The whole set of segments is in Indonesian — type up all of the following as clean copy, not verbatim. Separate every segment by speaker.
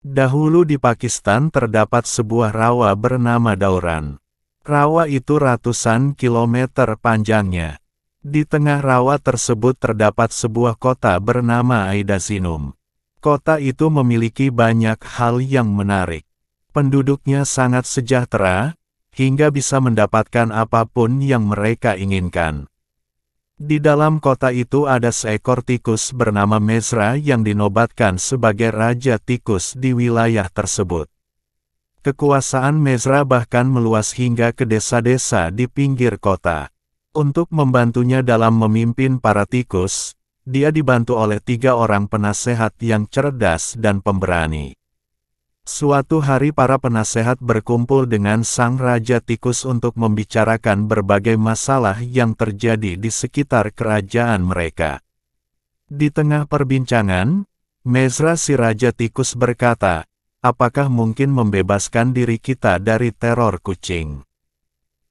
Speaker 1: Dahulu di Pakistan terdapat sebuah rawa bernama Dauran. Rawa itu ratusan kilometer panjangnya. Di tengah rawa tersebut terdapat sebuah kota bernama Aidazinum. Kota itu memiliki banyak hal yang menarik. Penduduknya sangat sejahtera, hingga bisa mendapatkan apapun yang mereka inginkan. Di dalam kota itu ada seekor tikus bernama Mezra yang dinobatkan sebagai Raja Tikus di wilayah tersebut. Kekuasaan Mezra bahkan meluas hingga ke desa-desa di pinggir kota. Untuk membantunya dalam memimpin para tikus, dia dibantu oleh 3 orang penasehat yang cerdas dan pemberani. Suatu hari para penasehat berkumpul dengan sang Raja Tikus untuk membicarakan berbagai masalah yang terjadi di sekitar kerajaan mereka. Di tengah perbincangan, Mezra si Raja Tikus berkata, "Apakah mungkin membebaskan diri kita dari teror kucing?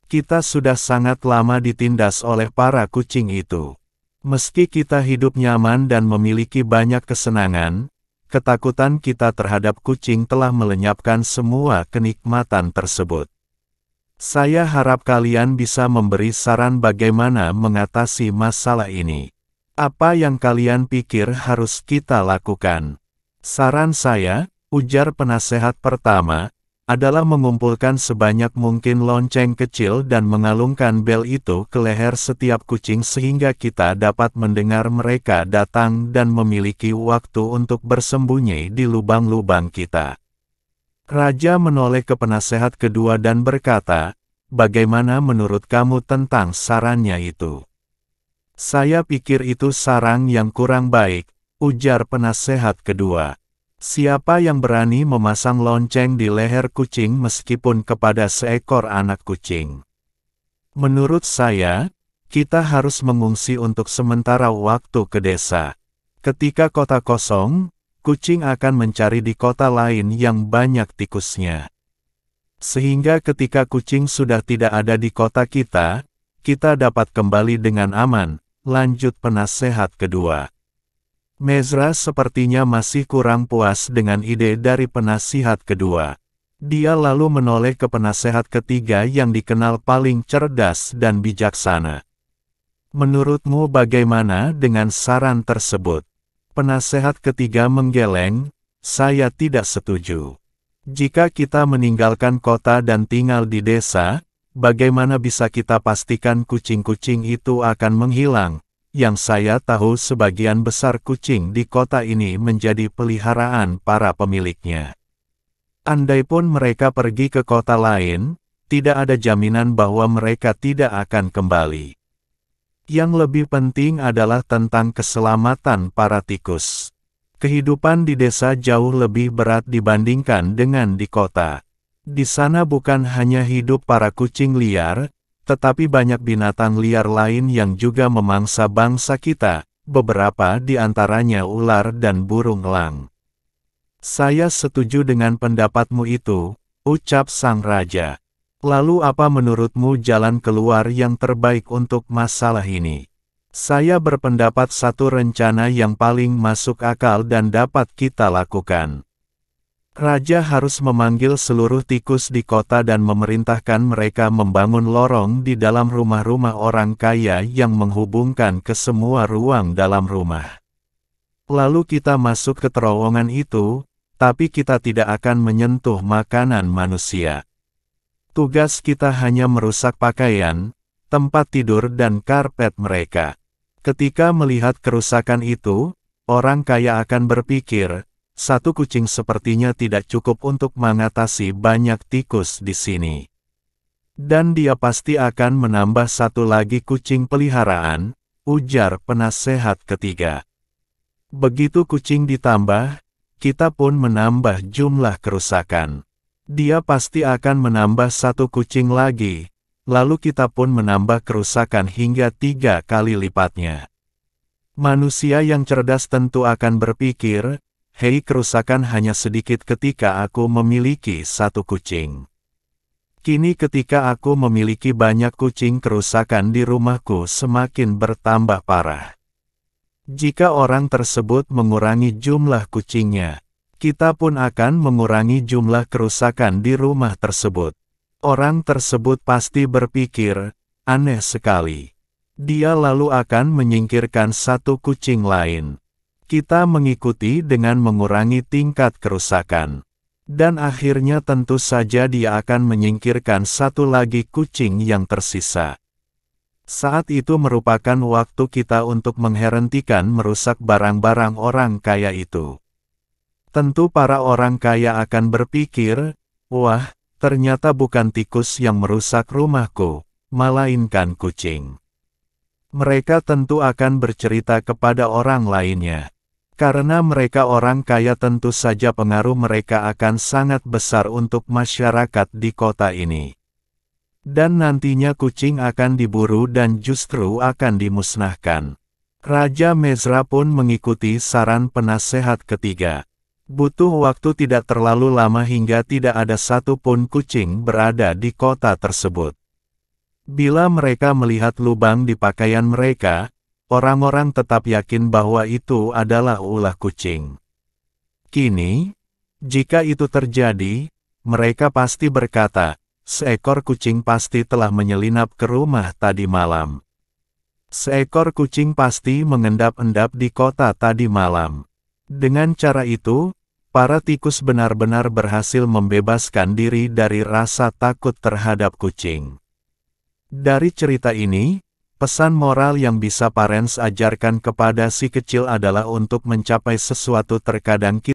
Speaker 1: Kita sudah sangat lama ditindas oleh para kucing itu. Meski kita hidup nyaman dan memiliki banyak kesenangan, ketakutan kita terhadap kucing telah melenyapkan semua kenikmatan tersebut. Saya harap kalian bisa memberi saran bagaimana mengatasi masalah ini. Apa yang kalian pikir harus kita lakukan?" "Saran saya," ujar penasehat pertama, "adalah mengumpulkan sebanyak mungkin lonceng kecil dan mengalungkan bel itu ke leher setiap kucing sehingga kita dapat mendengar mereka datang dan memiliki waktu untuk bersembunyi di lubang-lubang kita." Raja menoleh ke penasehat kedua dan berkata, "Bagaimana menurut kamu tentang sarannya itu?" "Saya pikir itu saran yang kurang baik," ujar penasehat kedua. "Siapa yang berani memasang lonceng di leher kucing meskipun kepada seekor anak kucing? Menurut saya, kita harus mengungsi untuk sementara waktu ke desa. Ketika kota kosong, kucing akan mencari di kota lain yang banyak tikusnya. Sehingga ketika kucing sudah tidak ada di kota kita dapat kembali dengan aman," lanjut penasehat kedua. Mezra sepertinya masih kurang puas dengan ide dari penasihat kedua. Dia lalu menoleh ke penasehat ketiga yang dikenal paling cerdas dan bijaksana. "Menurutmu bagaimana dengan saran tersebut?" Penasehat ketiga menggeleng, "Saya tidak setuju. Jika kita meninggalkan kota dan tinggal di desa, bagaimana bisa kita pastikan kucing-kucing itu akan menghilang? Yang saya tahu sebagian besar kucing di kota ini menjadi peliharaan para pemiliknya. Andaipun mereka pergi ke kota lain, tidak ada jaminan bahwa mereka tidak akan kembali. Yang lebih penting adalah tentang keselamatan para tikus. Kehidupan di desa jauh lebih berat dibandingkan dengan di kota. Di sana bukan hanya hidup para kucing liar, tetapi banyak binatang liar lain yang juga memangsa bangsa kita, beberapa di antaranya ular dan burung elang." "Saya setuju dengan pendapatmu itu," ucap sang raja. "Lalu apa menurutmu jalan keluar yang terbaik untuk masalah ini?" "Saya berpendapat satu rencana yang paling masuk akal dan dapat kita lakukan. Raja harus memanggil seluruh tikus di kota dan memerintahkan mereka membangun lorong di dalam rumah-rumah orang kaya yang menghubungkan ke semua ruang dalam rumah. Lalu kita masuk ke terowongan itu, tapi kita tidak akan menyentuh makanan manusia. Tugas kita hanya merusak pakaian, tempat tidur dan karpet mereka. Ketika melihat kerusakan itu, orang kaya akan berpikir, satu kucing sepertinya tidak cukup untuk mengatasi banyak tikus di sini. Dan dia pasti akan menambah satu lagi kucing peliharaan," ujar penasehat ketiga. "Begitu kucing ditambah, kita pun menambah jumlah kerusakan. Dia pasti akan menambah satu kucing lagi, lalu kita pun menambah kerusakan hingga 3 kali lipatnya. Manusia yang cerdas tentu akan berpikir, hei, kerusakan hanya sedikit ketika aku memiliki satu kucing. Kini ketika aku memiliki banyak kucing, kerusakan di rumahku semakin bertambah parah. Jika orang tersebut mengurangi jumlah kucingnya, kita pun akan mengurangi jumlah kerusakan di rumah tersebut. Orang tersebut pasti berpikir, aneh sekali. Dia lalu akan menyingkirkan satu kucing lain. Kita mengikuti dengan mengurangi tingkat kerusakan. Dan akhirnya tentu saja dia akan menyingkirkan satu lagi kucing yang tersisa. Saat itu merupakan waktu kita untuk menghentikan merusak barang-barang orang kaya itu. Tentu para orang kaya akan berpikir, wah, ternyata bukan tikus yang merusak rumahku, melainkan kucing. Mereka tentu akan bercerita kepada orang lainnya. Karena mereka orang kaya tentu saja pengaruh mereka akan sangat besar untuk masyarakat di kota ini. Dan nantinya kucing akan diburu dan justru akan dimusnahkan. Raja Mezra pun mengikuti saran penasehat ketiga. Butuh waktu tidak terlalu lama hingga tidak ada satu pun kucing berada di kota tersebut. Bila mereka melihat lubang di pakaian mereka, orang-orang tetap yakin bahwa itu adalah ulah kucing. Kini, jika itu terjadi, mereka pasti berkata, seekor kucing pasti telah menyelinap ke rumah tadi malam. Seekor kucing pasti mengendap-endap di kota tadi malam. Dengan cara itu, para tikus benar-benar berhasil membebaskan diri dari rasa takut terhadap kucing. Dari cerita ini, pesan moral yang bisa parents ajarkan kepada si kecil adalah untuk mencapai sesuatu terkadang kita